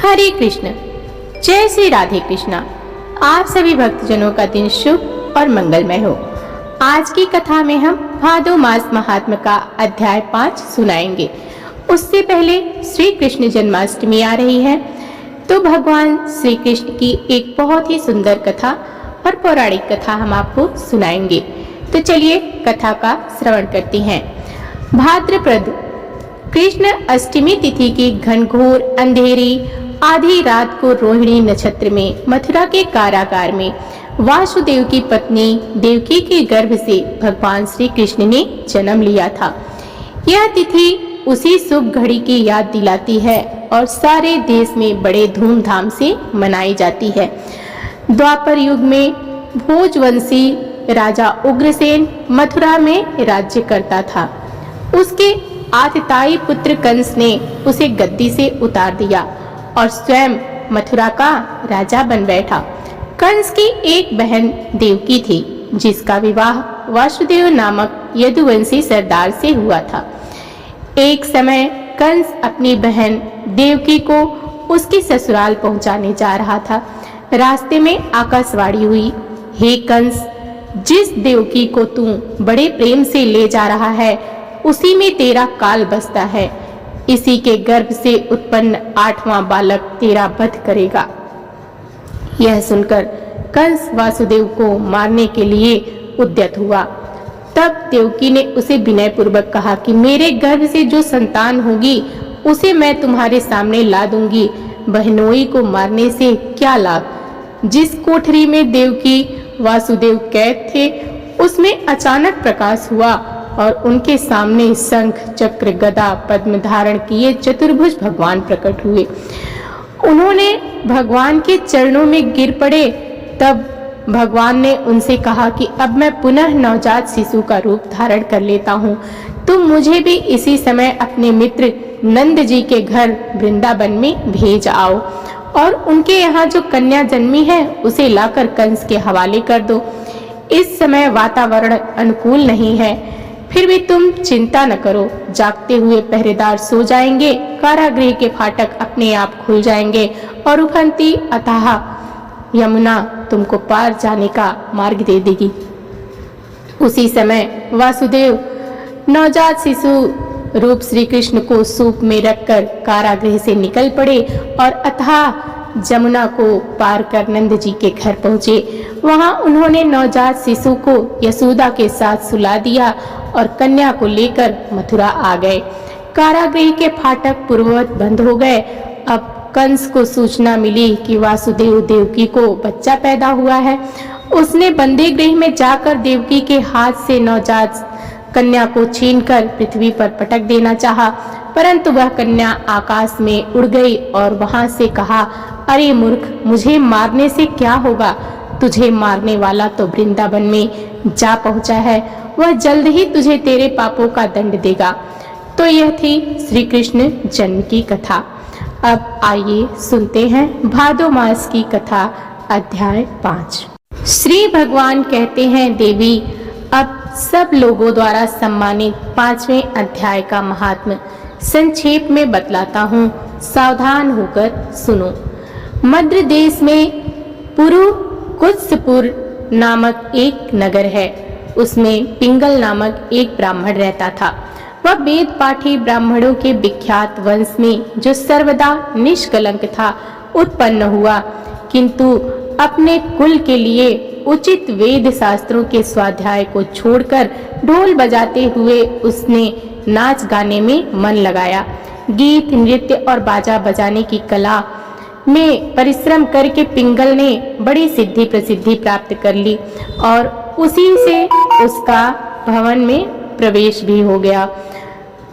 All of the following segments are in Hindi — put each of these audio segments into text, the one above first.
हरे कृष्ण। जय श्री राधे कृष्णा। आप सभी भक्तजनों का दिन शुभ और मंगलमय हो। आज की कथा में हम भादो मास महात्म का अध्याय 5 सुनाएंगे। उससे पहले श्री कृष्ण जन्माष्टमी आ रही है, तो भगवान श्री कृष्ण की एक बहुत ही सुंदर कथा और पौराणिक कथा हम आपको सुनाएंगे। तो चलिए कथा का श्रवण करते हैं। भाद्रपद कृष्ण अष्टमी तिथि की घनघोर अंधेरी आधी रात को रोहिणी नक्षत्र में मथुरा के कारागार में वासुदेव की पत्नी देवकी के गर्भ से भगवान श्री कृष्ण ने जन्म लिया था। यह तिथि उसी शुभ घड़ी की याद दिलाती है और सारे देश में बड़े धूमधाम से मनाई जाती है। द्वापर युग में भोजवंशी राजा उग्रसेन मथुरा में राज्य करता था। उसके आतताई पुत्र कंस ने उसे गद्दी से उतार दिया और स्वयं मथुरा का राजा बन बैठा। कंस की एक बहन देवकी थी, जिसका विवाह वासुदेव नामक यदुवंशी सरदार से हुआ था। एक समय कंस अपनी बहन देवकी को उसकी ससुराल पहुंचाने जा रहा था। रास्ते में आकाशवाणी हुई, हे कंस, जिस देवकी को तू बड़े प्रेम से ले जा रहा है, उसी में तेरा काल बसता है। इसी के गर्भ से उत्पन्न 8वां बालक तेरा वध करेगा। यह सुनकर कंस वासुदेव को मारने के लिए उद्यत हुआ। तब देवकी ने उसे विनय पूर्वक कहा कि मेरे गर्भ से जो संतान होगी उसे मैं तुम्हारे सामने ला दूंगी। बहनोई को मारने से क्या लाभ। जिस कोठरी में देवकी वासुदेव कैद थे, उसमें अचानक प्रकाश हुआ और उनके सामने शंख चक्र गदा पद्म धारण किए चतुर्भुज भगवान प्रकट हुए। उन्होंने भगवान के चरणों में गिर पड़े। तब भगवान ने उनसे कहा कि अब मैं पुनः नवजात शिशु का रूप धारण कर लेता हूँ। तुम मुझे भी इसी समय अपने मित्र नंद जी के घर वृंदावन में भेज आओ और उनके यहाँ जो कन्या जन्मी है उसे लाकर कंस के हवाले कर दो। इस समय वातावरण अनुकूल नहीं है, फिर भी तुम चिंता न करो। जागते हुए पहरेदार सो जाएंगे, कारागृह के फाटक अपने आप खुल जाएंगे और उफनती अथाह यमुना तुमको पार जाने का मार्ग दे देगी। उसी समय वासुदेव नवजात शिशु रूप श्री कृष्ण को सूप में रखकर कारागृह से निकल पड़े और अथाह जमुना को पार कर नंद जी के घर पहुँचे। वहाँ उन्होंने नवजात शिशु को यशोदा के साथ सुला दिया और कन्या को लेकर मथुरा आ गए। कारागृह के फाटक पूर्ववत बंद हो गए। अब कंस को सूचना मिली कि वासुदेव देवकी को बच्चा पैदा हुआ है। उसने बंदी गृह में जाकर देवकी के हाथ से नवजात कन्या को छीनकर पृथ्वी पर पटक देना चाहा, परंतु वह कन्या आकाश में उड़ गई और वहां से कहा, अरे मूर्ख, मुझे मारने से क्या होगा। तुझे मारने वाला तो वृंदावन में जा पहुंचा है, वह जल्द ही तुझे तेरे पापों का दंड देगा। तो यह थी श्री कृष्ण जन्म की कथा। अब आइए सुनते हैं भादो मास की कथा अध्याय 5। श्री भगवान कहते हैं, देवी, अब सब लोगों द्वारा सम्मानित 5वें अध्याय का महात्म्य संक्षेप में बतलाता हूँ, सावधान होकर सुनो। मध्य देश में पुरु कुत्सपुर नामक एक नगर है। उसमें पिंगल नामक एक ब्राह्मण रहता था। वह वेद पाठी ब्राह्मणों के विख्यात वंश में, जो सर्वदा निष्कलंक था, उत्पन्न हुआ, किंतु अपने कुल के लिए उचित वेद शास्त्रों के स्वाध्याय को छोड़कर ढोल बजाते हुए उसने नाच गाने में मन लगाया। गीत नृत्य और बाजा बजाने की कला में परिश्रम करके पिंगल ने बड़ी सिद्धि प्रसिद्धि प्राप्त कर ली और उसी से उसका भवन में प्रवेश भी हो गया।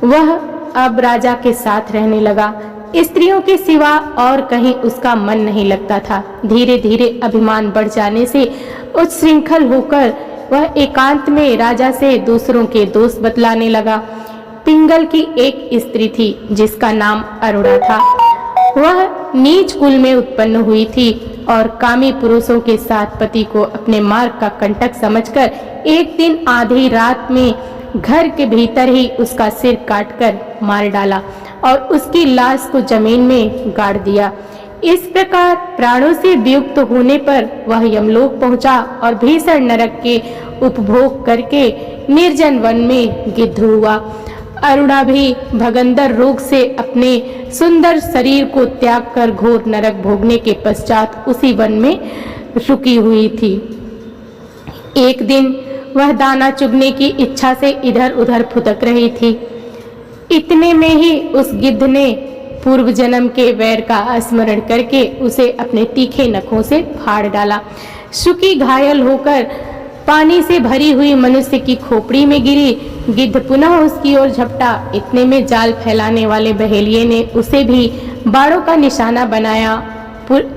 वह अब राजा के साथ रहने लगा। स्त्रियों के सिवा और कहीं उसका मन नहीं लगता था। धीरे धीरे अभिमान बढ़ जाने से उच्छृंखल होकर वह एकांत में राजा से दूसरों के दोष बतलाने लगा। पिंगल की एक स्त्री थी जिसका नाम अरुणा था। वह नीच कुल में उत्पन्न हुई थी और कामी पुरुषों के साथ पति को अपने मार्ग का कंटक समझकर एक दिन आधी रात में घर के भीतर ही उसका सिर काटकर मार डाला और उसकी लाश को जमीन में गाड़ दिया। इस प्रकार प्राणों से वियुक्त होने पर वह यमलोक पहुंचा और भीषण नरक के उपभोग करके निर्जन वन में गिद्ध हुआ। अरुणा भी भगंदर रोग से अपने सुंदर शरीर को त्याग कर घोर नरक भोगने के पश्चात उसी वन में रुकी हुई थी। एक दिन वह दाना चुगने की इच्छा से इधर उधर फुदक रही थी। इतने में ही उस गिद्ध ने पूर्व जन्म के वैर का स्मरण करके उसे अपने तीखे नखों से फाड़ डाला। शुकी घायल होकर पानी से भरी हुई मनुष्य की खोपड़ी में गिरी। गिद्ध पुनः उसकी ओर झपटा। इतने में जाल फैलाने वाले बहेलिये ने उसे भी बाड़ों का निशाना बनाया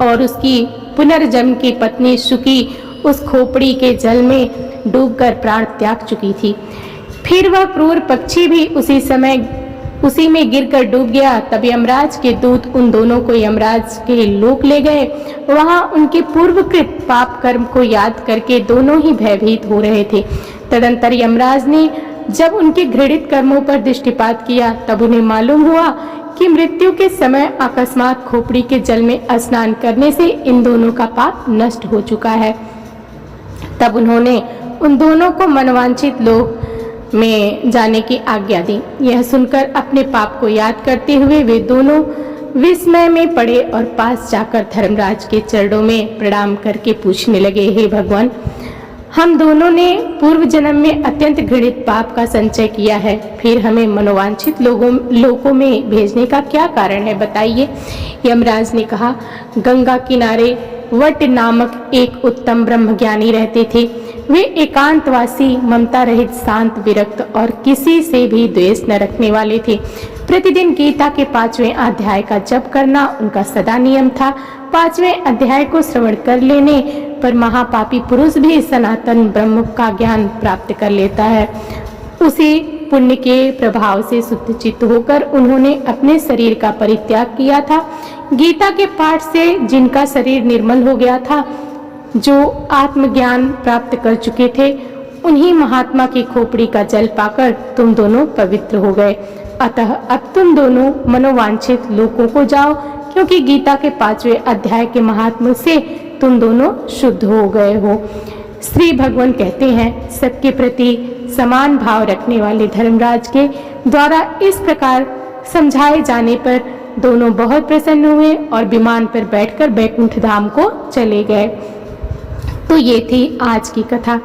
और उसकी पुनर्जन्म की पत्नी शुकी उस खोपड़ी के जल में डूबकर प्राण त्याग चुकी थी। फिर वह क्रूर पक्षी भी उसी में गिरकर डूब गया। तब यमराज के दूत उन दोनों को यमराज के लोक ले गए। वहां उनके पूर्वकृत पाप कर्म को याद करके दोनों ही भयभीत हो रहे थे। तदंतर यमराज ने जब उनके घृणित कर्मों पर दृष्टिपात किया तब उन्हें मालूम हुआ कि मृत्यु के समय अकस्मात खोपड़ी के जल में स्नान करने से इन दोनों का पाप नष्ट हो चुका है। तब उन्होंने उन दोनों को मनवांछित लोक में जाने की आज्ञा दी। यह सुनकर अपने पाप को याद करते हुए वे दोनों विस्मय में पड़े और पास जाकर धर्मराज के चरणों में प्रणाम करके पूछने लगे, हे भगवान, हम दोनों ने पूर्व जन्म में अत्यंत घृणित पाप का संचय किया है, फिर हमें मनोवांछित लोकों में भेजने का क्या कारण है, बताइए। यमराज ने कहा, गंगा किनारे वट नामक एक उत्तम ब्रह्मज्ञानी रहते थे। वे एकांतवासी, ममता रहित, शांत, विरक्त और किसी से भी द्वेष न रखने वाले थे। प्रतिदिन गीता के 5वें अध्याय का जप करना उनका सदा नियम था। 5वें अध्याय को श्रवण कर लेने पर महापापी पुरुष भी सनातन ब्रह्म का ज्ञान प्राप्त कर लेता है। उसी पुण्य के प्रभाव से शुद्ध चित्त होकर उन्होंने अपने शरीर का परित्याग किया था। गीता के पाठ से जिनका शरीर निर्मल हो गया था, जो आत्मज्ञान प्राप्त कर चुके थे, उन्हीं महात्मा की खोपड़ी का जल पाकर तुम दोनों पवित्र हो गए। अतः अब तुम दोनों मनोवांछित लोकों को जाओ, क्योंकि गीता के 5वें अध्याय के महात्मा से तुम दोनों शुद्ध हो गए हो। श्री भगवान कहते हैं, सबके प्रति समान भाव रखने वाले धर्मराज के द्वारा इस प्रकार समझाए जाने पर दोनों बहुत प्रसन्न हुए और विमान पर बैठकर बैकुंठ धाम को चले गए। तो ये थी आज की कथा।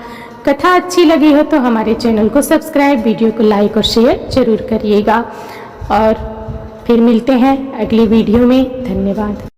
कथा अच्छी लगी हो तो हमारे चैनल को सब्सक्राइब, वीडियो को लाइक और शेयर जरूर करिएगा। और फिर मिलते हैं अगली वीडियो में। धन्यवाद।